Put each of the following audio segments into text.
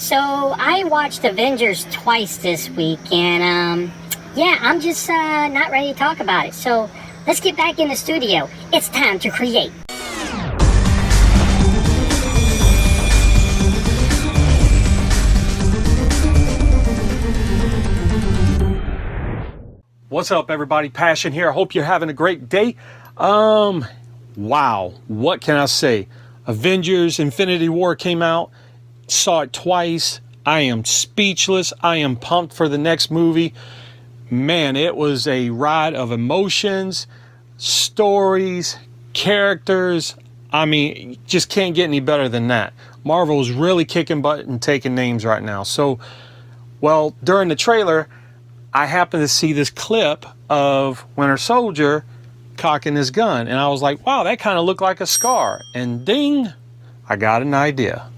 So I watched Avengers twice this week, and yeah, I'm just not ready to talk about it. So let's get back in the studio. It's time to create. What's up, everybody? Passion here. I hope you're having a great day. Wow, what can I say? Avengers Infinity War came out. Saw it twice. I am speechless. I am pumped for the next movie. Man, it was a ride of emotions, stories, characters. I mean, just can't get any better than that. Marvel's really kicking butt and taking names right now. So, well, during the trailer, I happened to see this clip of Winter Soldier cocking his gun. And I was like, wow, that kind of looked like a scar. And ding, I got an idea.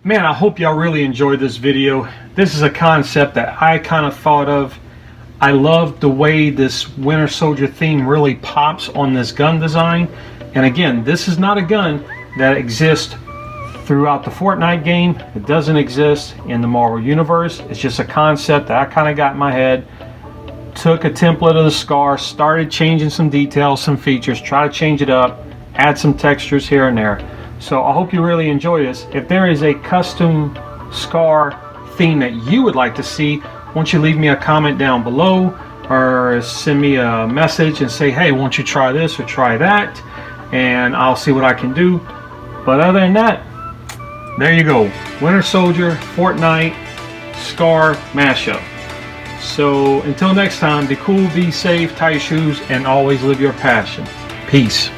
Man, I hope y'all really enjoyed this video. This is a concept that I kind of thought of. I love the way this Winter Soldier theme really pops on this gun design. And again, this is not a gun that exists throughout the Fortnite game. It doesn't exist in the Marvel Universe. It's just a concept that I kind of got in my head. Took a template of the Scar, started changing some details, some features, try to change it up, add some textures here and there. So I hope you really enjoy this. If there is a custom Scar theme that you would like to see, why don't you leave me a comment down below or send me a message and say, hey, won't you try this or try that, and I'll see what I can do. But other than that, there you go. Winter Soldier, Fortnite, Scar mashup. So until next time, be cool, be safe, tie your shoes, and always live your passion. Peace.